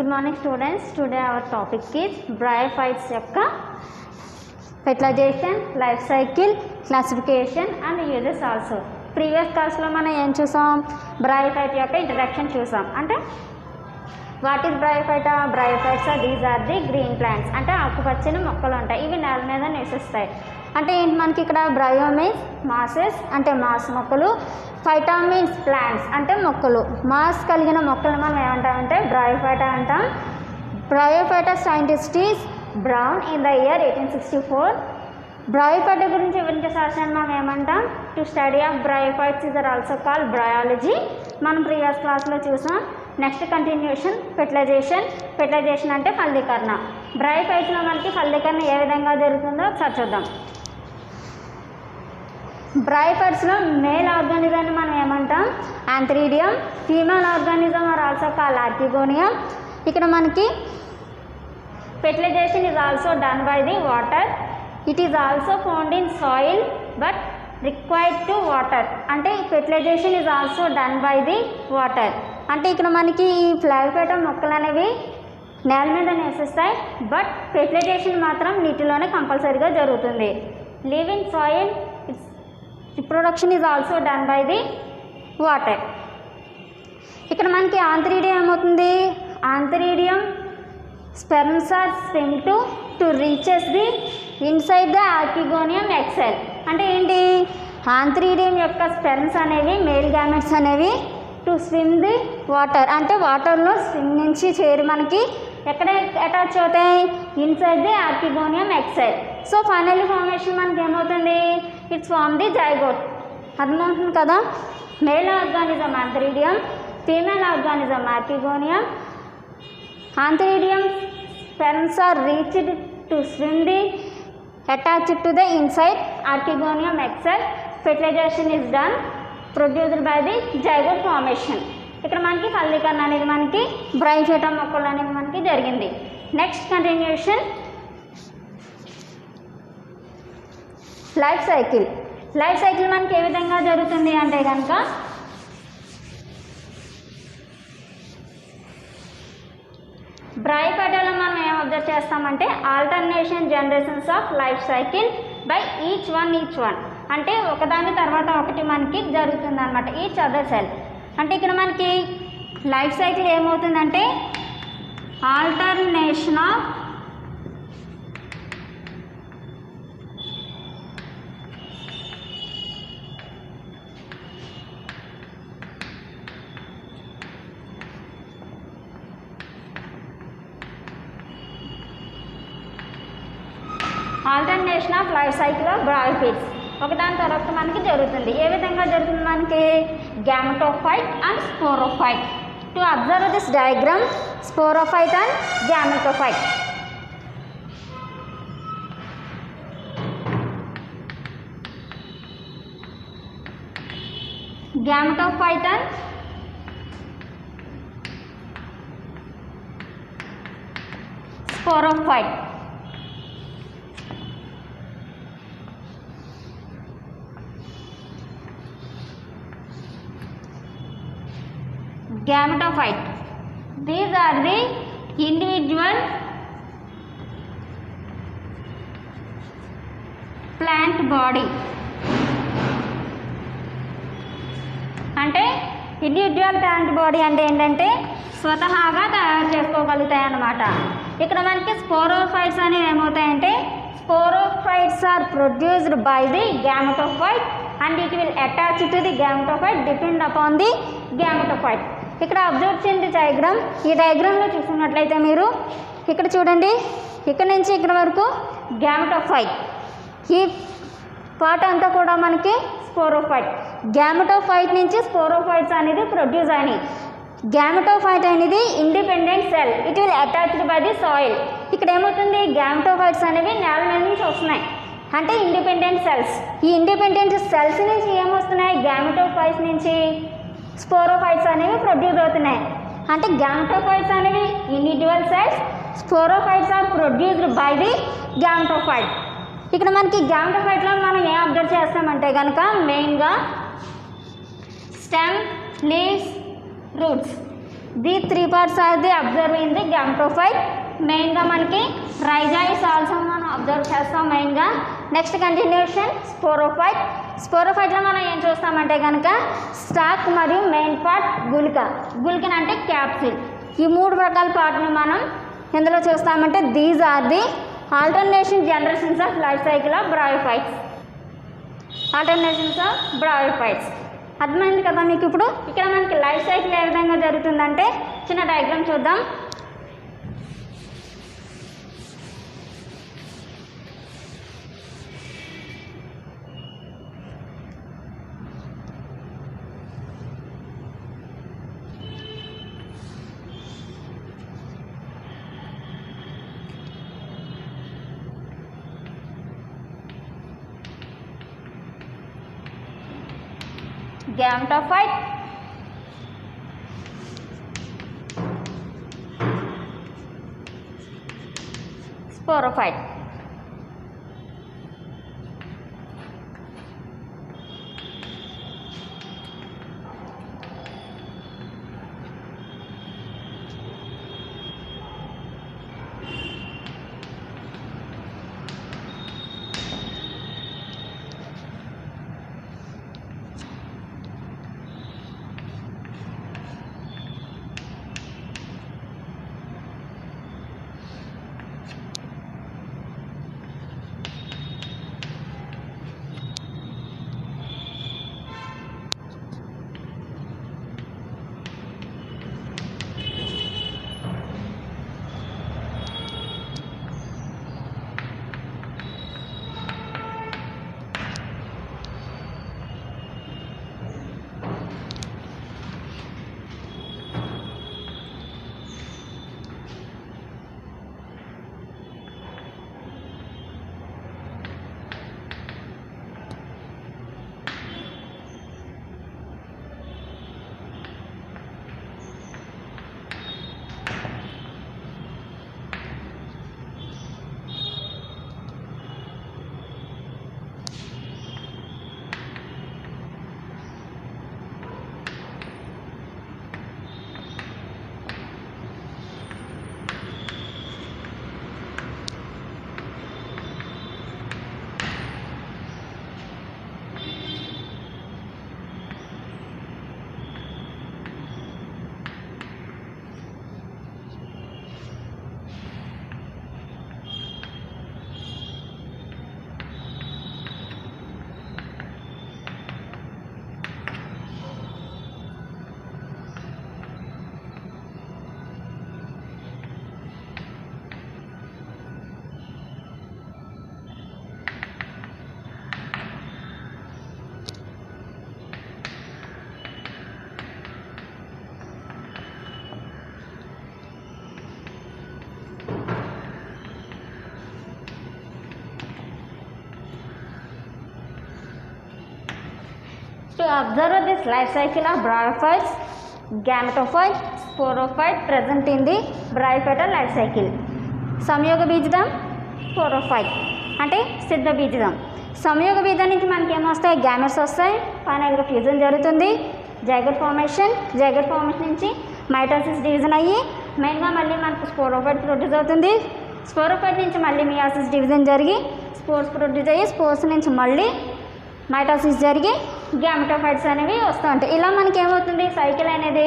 Good morning students. Today our topic is bryophytes యొక్క fertilization, life cycle, classification and uses also. Previous class లో మనం ఏం చూసాం, bryophyte యొక్క ఇంట్రడక్షన్ చూసాం. అంటే what is Bryophyta? Bryophytes these are the green plants, అంటే ఆకుపచ్చని మొక్కలు ఉంటాయి. ఇవి నేల మీద నివసిస్తాయి. అంటే ఏంటి, మనకి ఇక్కడ బ్రయో మీన్స్ మాసెస్, అంటే మాస్ మొక్కలు. ఫైటా మీన్స్ ప్లాంట్స్, అంటే మొక్కలు. మాస్ కలిగిన మొక్కలు మనం ఏమంటామంటే బ్రయోఫైటా అంటాం. Bryophyta scientist is Brown in the year 1864. Bryophyta గురించి వివరించే శాస్త్రాన్ని మనం ఏమంటాం? To study of bryophytes is are also called bryology. మనం ప్రీవియస్ క్లాస్లో చూసాం. నెక్స్ట్ కంటిన్యూషన్ ఫెర్టిలైజేషన్ అంటే ఫలదీకరణ. బ్రయోఫైట్స్లో మనకి ఫలదీకరణ ఏ విధంగా జరుగుతుందో ఒకసారి చూద్దాం. బ్రయోఫైట్స్లో మేల్ ఆర్గానిజాన్ని మనం ఏమంటాం? Antheridium. Female organism are also called archegonium. ఇక్కడ మనకి fertilization is also done by the water. It is also found in soil but required to water. అంటే fertilization is also done by the water. అంటే ఇక్కడ మనకి ఈ ఫ్లావిఫైటా మొక్కలు అనేవి నేల మీద నివసిస్తాయి, బట్ ఫెర్టిలైజేషన్ మాత్రం నీటిలోనే కంపల్సరీగా జరుగుతుంది. Live in soil, its reproduction is also done by the water. ఇక్కడ మనకి ఆంథ్రీడియం ఏమవుతుంది? Antheridium sperms are swim to reaches the inside the archegonium egg cell. అంటే ఏంటి, ఆంథ్రీడియం యొక్క స్పెర్మ్స్ అనేవి, మేల్ గ్యామెట్స్ అనేవి టు స్విమ్ ది వాటర్, అంటే వాటర్లో స్విమ్ నుంచి చేరి మనకి ఎక్కడ అటాచ్ అవుతాయి? Inside the archegonium egg cell. So finally formation మనకి ఏమవుతుంది? Its form the zygote. అర్థమవుతుంది కదా? Male organism ఆంథ్రీడియం, female organism archegonium. Antheridium sperms are reached to swim the attached to the inside archegonium excel. Fertilization is done, produced by the zygote formation. ఇక్కడ మనకి ఫలదీకరణ అనేది మనకి Bryophyta మొక్కలు అనేది మనకి జరిగింది. Next continuation life cycle. Life cycle మనకి ఏ విధంగా జరుగుతుంది అంటే కనుక, బ్రయోఫైటాలో మనం ఏం అబ్జర్వ్ చేస్తామంటే alternation generations of life cycle by each one. అంటే ఒకదాని తర్వాత ఒకటి మనకి జరుగుతుంది అనమాట, ఈచ్ అదర్ సెల్. అంటే ఇక్కడ మనకి లైఫ్ సైకిల్ ఏమవుతుందంటే alternation of life cycle of bryophytes ఒకదాని తర్వాత మనకి జరుగుతుంది. ఏ విధంగా జరుగుతుంది మనకి? Gametophyte and sporophyte. To observe this diagram, sporophyte and gametophyte. Gametophyte and sporophyte. Gametophyte. These are the individual plant body. అంటే ఇండివిజువల్ ప్లాంట్ బాడీ అంటే ఏంటంటే స్వతహాగా తయారు చేసుకోగలుగుతాయి అన్నమాట. ఇక్కడ మనకి స్పోరోఫైట్స్ అనేవి ఏమవుతాయంటే, sporophytes are produced by the gametophyte and it will attach to the gametophyte, depend upon the gametophyte. ఇక్కడ అబ్జర్వ్ చేయండి డయాగ్రామ్. ఈ డయాగ్రామ్లో చూసుకున్నట్లయితే మీరు ఇక్కడ చూడండి, ఇక్కడ నుంచి ఇక్కడ వరకు గ్యామెటోఫైట్, ఈ పార్ట్ అంతా కూడా మనకి స్పోరోఫైట్. గ్యామెటోఫైట్ నుంచి స్పోరోఫైట్స్ అనేది ప్రొడ్యూస్ అయినాయి. గ్యామెటోఫైట్ అనేది independent cell, it will attached by the soil. ఇక్కడ ఏమవుతుంది, గ్యామెటోఫైట్స్ అనేవి నేల మీద నుంచి వస్తున్నాయి, అంటే ఇండిపెండెంట్ సెల్స్. ఈ ఇండిపెండెంట్ సెల్స్ నుంచి ఏమొస్తున్నాయి? గ్యామెటోఫైట్స్ నుంచి స్పోరోఫైట్స్ అనేవి ప్రొడ్యూస్ అవుతున్నాయి. అంటే గ్యామెటోఫైట్స్ అనేవి individual cells, sporophytes are produced by the gametophyte. ఇక్కడ మనకి గ్యామెటోఫైట్లో మనం ఏం అబ్జర్వ్ చేస్తామంటే కనుక మెయిన్గా stem, leaves, roots. The 3 parts are the observe in the gametophyte. మెయిన్గా మనకి రైజాయిడ్స్ ఆల్సో మనం అబ్జర్వ్ చేస్తాం మెయిన్గా. Next continuation sporophyte. స్పోరోఫైట్లో మనం ఏం చూస్తామంటే కనుక స్టాక్ మరియు మెయిన్ పార్ట్ గుళికన్ అంటే క్యాప్సిల్. ఈ 3 రకాల పార్ట్ని మనం ఎందులో చూస్తామంటే these are the alternation generations of life cycle of bryophytes. Alternations of bryophytes అర్థమైంది కదా మీకు. ఇప్పుడు ఇక్కడ మనకి లైఫ్ సైకిల్ ఏ విధంగా జరుగుతుందంటే చిన్న డయాగ్రామ్ చూద్దాం. Gametophyte, sporophyte. To observe this life cycle of bryophytes, gametophyte, sporophyte present in the bryophytal life cycle. సంయోగ బీజదం, స్పోరోఫైట్ అంటే సిద్ధ బీజదం. సంయోగ బీజం నుంచి మనకి ఏమొస్తాయి? గ్యామెట్స్ వస్తాయి, ఫైనల్గా ఫ్యూజన్ జరుగుతుంది, జైగోట్ ఫార్మేషన్ నుంచి మైటోసిస్ డివిజన్ అయ్యి మెయిన్గా మళ్ళీ మనకు స్పోరోఫైట్ ప్రొడ్యూస్ అవుతుంది. స్పోరోఫైట్ నుంచి మళ్ళీ మియాసిస్ డివిజన్ జరిగి స్పోర్స్ ప్రొడ్యూస్ అయ్యి స్పోర్స్ నుంచి మళ్ళీ మైటోసిస్ జరిగి గ్యామెటోఫైట్స్ అనేవి వస్తూ ఉంటాయి. ఇలా మనకి ఏమవుతుంది? సైకిల్ అనేది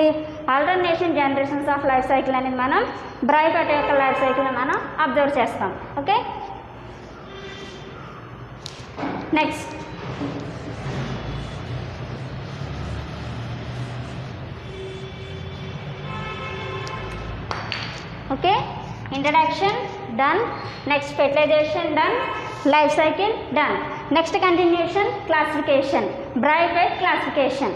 alternation generations of life cycle అనేది మనం బ్రైఫైట్ యొక్క లైఫ్ సైకిల్ మనం అబ్జర్వ్ చేస్తాం. Okay, next okay, introduction done, next fertilization done, life cycle done. Next continuation classification, bryophyte classification.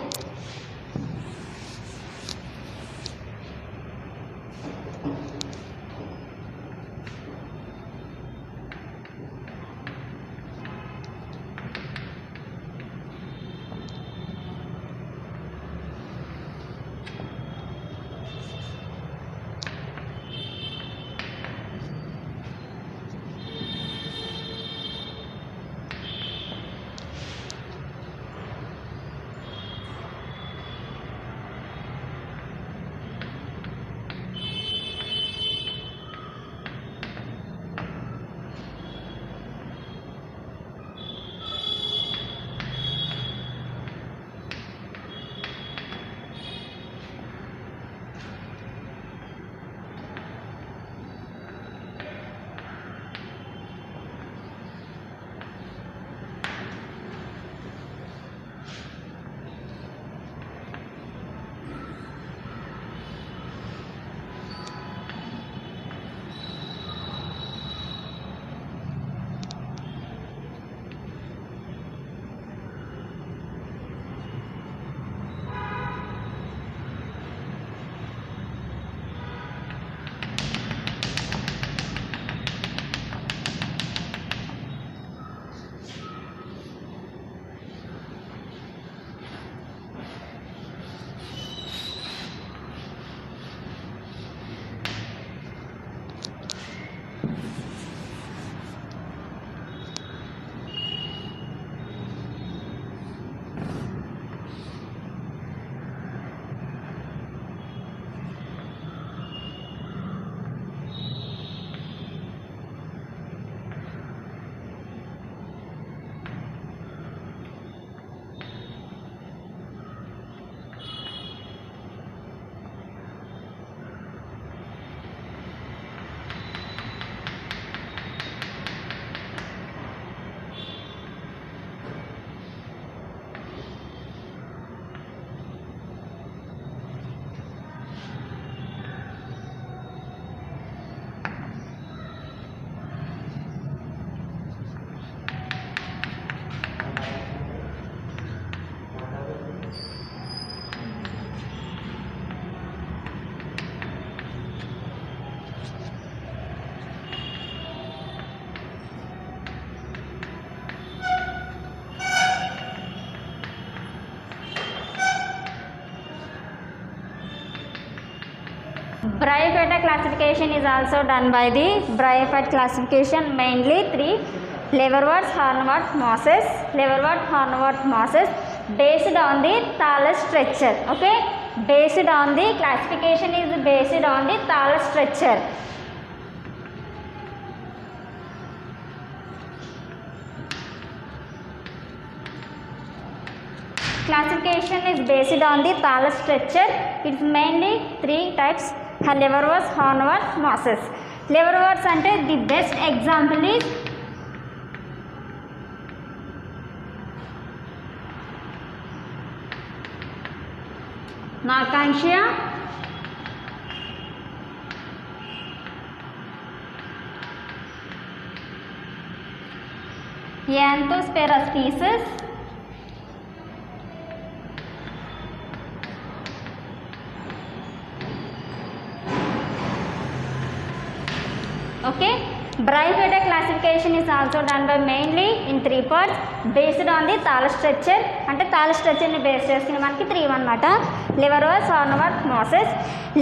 Bryophyta classification is also done by the Bryophyte classification, mainly 3: liverworts, hornworts, mosses. Liverwort, hornwort, mosses, based on the thallus structure. Okay, based on the classification is based on the thallus structure. Classification is based on the thallus structure. It's mainly 3 types: liverworts, hornworts, mosses. Liverworts ante the best example is Marchantia, Anthospera species, okay. Bryophyta classification is also done by mainly in 3 parts based on the thallus structure. అంటే thallus structure ని base చేసుకుని మనకి 3 అన్నమాట: liverworts, hornworts, mosses.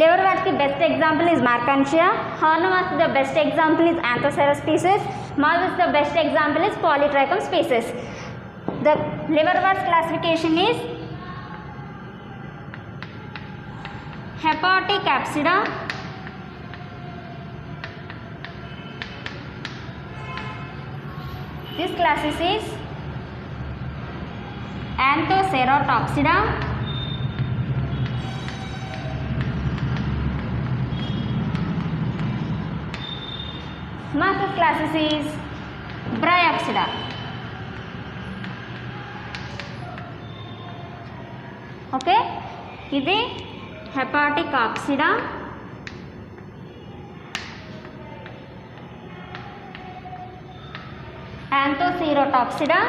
Liverworts కి best example is Marchantia. Hornworts the best example is Anthospera species. Mosses the best example is Polytrichum species. The liverworts classification is Hepaticapsida, this classes is Anthoceratopsida, mosses classes is Bryopsida. Okay, ఇది Hepaticapsida, Anthoceratopsida,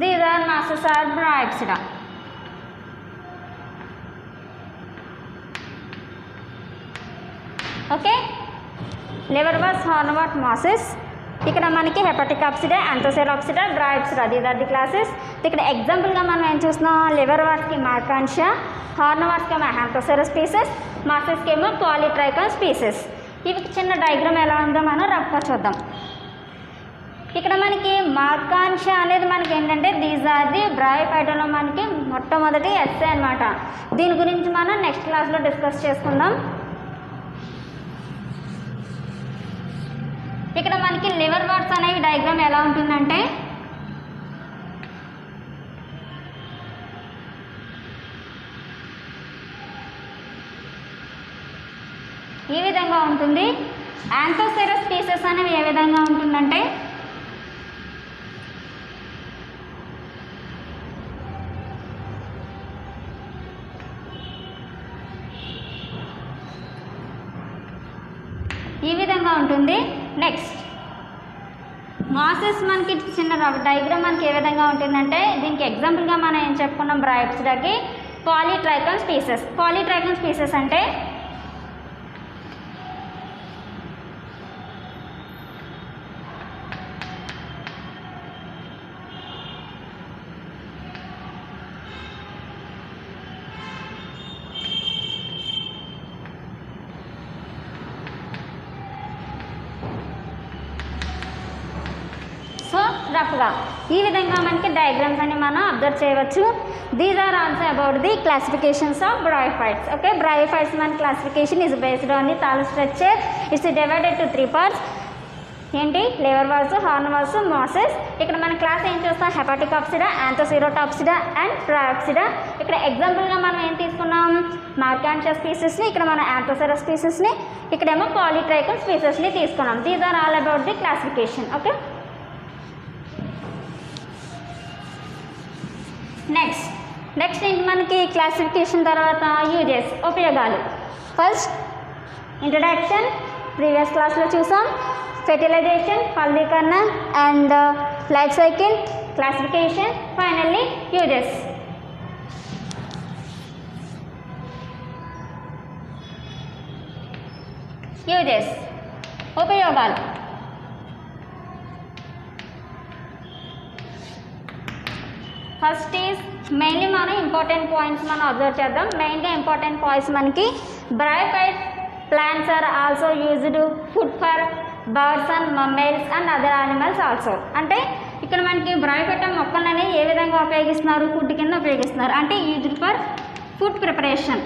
these are mosses are Bryopsida. Okay, liverworts, hornwort, mosses. ఇక్కడ మనకి Hepaticapsida, Anthoceratopsida, Bryopsida, these are the classes. ఇక్కడ ఎగ్జాంపుల్గా మనం ఏం చూస్తున్నాం, liverwortsకి Marchantia, hornwortsకి Anthospera species, mossesకి ఏమో Polytrichum species. ఇవి చిన్న డయాగ్రామ్ ఎలా ఉందో మనం రఫ్గా చూద్దాం. ఇక్కడ మనకి Marchantia అనేది మనకి ఏంటంటే దీస్ ఆర్ ది Bryophytaలో మనకి మొట్టమొదటి ఎస్సే అనమాట. దీని గురించి మనం నెక్స్ట్ క్లాస్లో డిస్కస్ చేసుకుందాం. ఇక్కడ మనకి liverworts అనేవి డయాగ్రామ్ ఎలా ఉంటుందంటే ఈ విధంగా ఉంటుంది. Anthospera స్పీసెస్ అనేవి ఏ విధంగా ఉంటుందంటే ఈ విధంగా ఉంటుంది. నెక్స్ట్ మాసెస్ మనకి చిన్న డయాగ్రామ్ మనకి ఏ విధంగా ఉంటుందంటే దీనికి ఎగ్జాంపుల్గా మనం ఏం చెప్పుకున్నాం, Bryopsidaకి Polytrichum స్పీసెస్. Polytrichum స్పీసెస్ అంటే రఫ్గా ఈ విధంగా మనకి డయాగ్రామ్స్ అని మనం అబ్జర్వ్ చేయవచ్చు. These are also about the classifications of Bryophytes. Okay, Bryophytes మన classification is based on the thallus structure. It's divided to 3 parts. ఏంటి, liverworts, hornworts, mosses. ఇక్కడ మన క్లాస్ ఏం చూస్తాం, Hepaticapsida, Anthoceratopsida అండ్ Bryopsida. ఇక్కడ ఎగ్జాంపుల్గా మనం ఏం తీసుకున్నాం, Marchantia స్పీసెస్ని, ఇక్కడ మన Anthospera స్పీసెస్ని, ఇక్కడేమో Polytrichum స్పీసెస్ని తీసుకున్నాం. These are all about the classification. Okay, next ఏంటి మనకి క్లాసిఫికేషన్ తర్వాత యూజెస్, ఉపయోగాలు. ఫస్ట్ ఇంట్రడక్షన్, ప్రీవియస్ క్లాస్లో చూసాం. ఫెర్టిలైజేషన్, ఫలదీకరణ and life cycle, classification, finally uses. Uses ఉపయోగాలు. ఫస్ట్ ఈజ్ మెయిన్లీ మనం ఇంపార్టెంట్ పాయింట్స్ మనం అబ్జర్వ్ చేద్దాం. మెయిన్గా ఇంపార్టెంట్ పాయింట్స్ మనకి bryophyte plants are also used food for birds and mammals and other animals also. అంటే ఇక్కడ మనకి బ్రైఫైట్ మొక్కలని ఏ విధంగా ఉపయోగిస్తున్నారు, ఫుడ్ కింద ఉపయోగిస్తున్నారు. అంటే used for food preparation,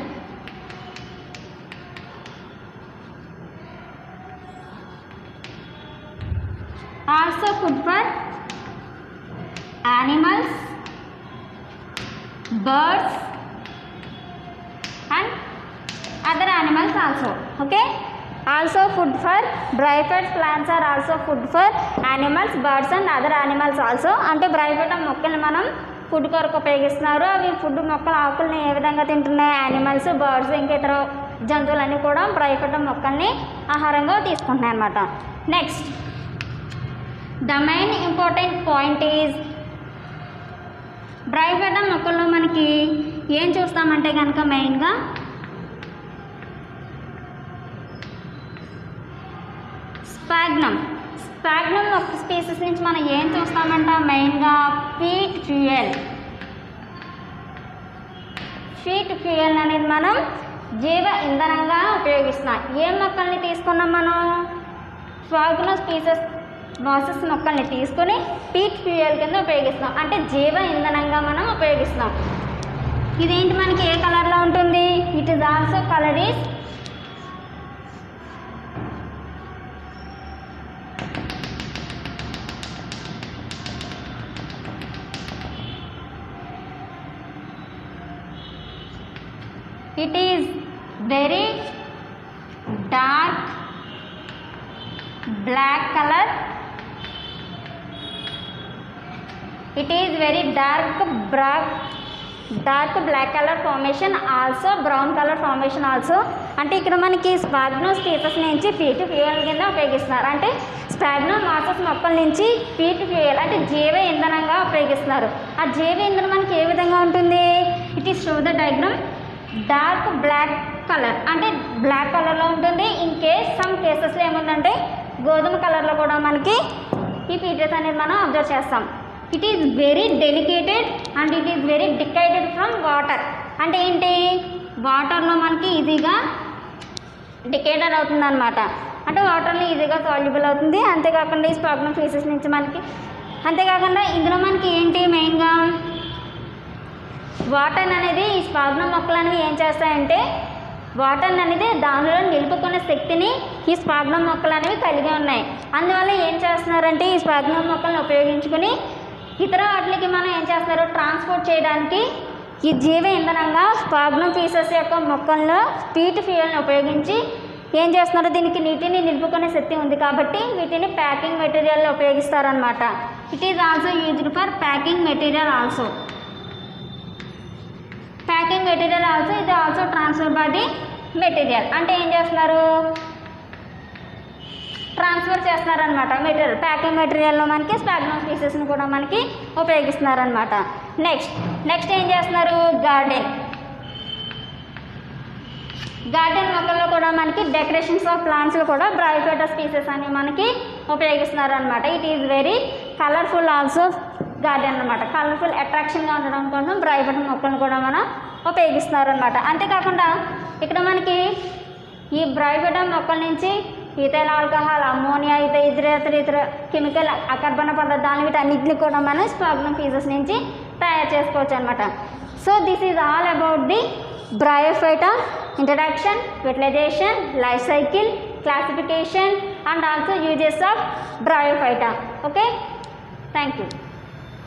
also food for animals, birds and other animals also. Okay, also food for bryophyte plants are also food for animals, birds and other animals also. అంటే బ్రైఫైట్ మొక్కల్ని మనం ఫుడ్ కొరకు ఉపయోగిస్తున్నారు. అవి food మొక్కల ఆకుల్ని ఏ విధంగా తింటున్నాయి, యానిమల్స్, బర్డ్స్, ఇంకా ఇతర జంతువులన్నీ కూడా బ్రైఫైట్ మొక్కల్ని ఆహారంగా తీసుకుంటున్నాయి అన్నమాట. Next the main important point is bryophyte మొక్కల్లో మనకి ఏం చూస్తామంటే కనుక మెయిన్గా స్పాగ్నమ్ మొక్క స్పీసెస్ నుంచి మనం ఏం చూస్తామంట మెయిన్గా పీట్ ఫ్యూయల్ అనేది మనం జీవ ఇంధనంగా ఉపయోగిస్తున్నాం. ఏ మొక్కల్ని తీసుకున్నాం మనం, స్పాగ్నమ్ స్పీసెస్ మాసెస్ మొక్కల్ని తీసుకొని పీట్ ఫ్యూయల్ కింద ఉపయోగిస్తాం. అంటే జీవ ఇంధనంగా మనం ఉపయోగిస్తాం. ఇదేంటి మనకి ఏ కలర్లో ఉంటుంది, it is also colour is it is very dark black color. It is very dark black color formation, also brown color formation also. అంటే ఇక్కడ మనకి స్పాగ్నమ్ స్పీసెస్ నుంచి పీట్ ఫ్యూయల్ కింద ఉపయోగిస్తున్నారు. అంటే స్పాగ్నమ్ మాసెస్ మొక్కల నుంచి పీట్ ఫ్యూయల్ అంటే జీవ ఇంధనంగా ఉపయోగిస్తున్నారు. ఆ జీవ ఇంధనం మనకి ఏ విధంగా ఉంటుంది, it is show the diagram. Dark black colour అంటే బ్లాక్ కలర్లో ఉంటుంది. ఇన్ కేస్ సమ్ కేసెస్లో ఏముందంటే గోధుమ కలర్లో కూడా మనకి ఈ పీటెస్ అనేది మనం అబ్జర్వ్ చేస్తాం. It is very delicated and it is very decided from water. అంటే ఏంటి, వాటర్లో మనకి ఈజీగా డికేటెడ్ అవుతుంది అనమాట. అంటే వాటర్లో ఈజీగా సాల్యుబుల్ అవుతుంది. అంతేకాకుండా ఈ స్పాగ్నమ్ స్పీసెస్ నుంచి మనకి, అంతేకాకుండా ఇందులో మనకి ఏంటి మెయిన్గా వాటర్ అనేది ఈ స్పాగ్నమ్ మొక్కలు అనేవి ఏం చేస్తాయంటే వాటర్ అనేది దానిలో నిలుపుకునే శక్తిని ఈ స్పాగ్నమ్ మొక్కలు అనేవి కలిగి ఉన్నాయి. అందువల్ల ఏం చేస్తున్నారంటే ఈ స్పాగ్నమ్ మొక్కలను ఉపయోగించుకుని ఇతర వాటికి మనం ఏం చేస్తున్నారు, ట్రాన్స్పోర్ట్ చేయడానికి ఈ జీవ ఇంధనంగా స్పాగ్నమ్ పీసెస్ యొక్క మొక్కల్లో పీట్ ఫ్యూయల్ని ఉపయోగించి ఏం చేస్తున్నారు, దీనికి నీటిని నిలుపుకునే శక్తి ఉంది కాబట్టి వీటిని ప్యాకింగ్ మెటీరియల్లో ఉపయోగిస్తారనమాట. It is also used for packing material also. Packing material also ఇది also transfer by the material. అంటే ఏం చేస్తున్నారు, ట్రాన్స్ఫర్ చేస్తున్నారనమాట మెటీరియల్. ప్యాకింగ్ మెటీరియల్లో మనకి స్పాగ్నమ్ స్పీసెస్ని కూడా మనకి ఉపయోగిస్తున్నారనమాట. నెక్స్ట్ ఏం చేస్తున్నారు, గార్డెన్ మొక్కల్లో కూడా మనకి డెకరేషన్స్ ఆఫ్ ప్లాంట్స్లో కూడా బ్రైఫైట్ స్పీసెస్ అని మనకి ఉపయోగిస్తున్నారనమాట. It is very colourful also garden అనమాట. కలర్ఫుల్ అట్రాక్షన్గా ఉండడం కోసం బ్రైఫైట్ మొక్కలను కూడా మనం ఉపయోగిస్తున్నారనమాట. అంతేకాకుండా ఇక్కడ మనకి ఈ బ్రైఫైట్ మొక్కల నుంచి ఈథైల్ ఆల్కహాల్, అమ్మోనియా, ఇతర కెమికల్ అకర్బన పదార్థాలు వీటన్నిటిని కూడా మనం స్పాగ్నమ్ పీసెస్ నుంచి తయారు చేసుకోవచ్చు అనమాట. So this is all about the bryophyte introduction, utilization, life cycle, classification and also uses of bryophyta. Okay, thank you.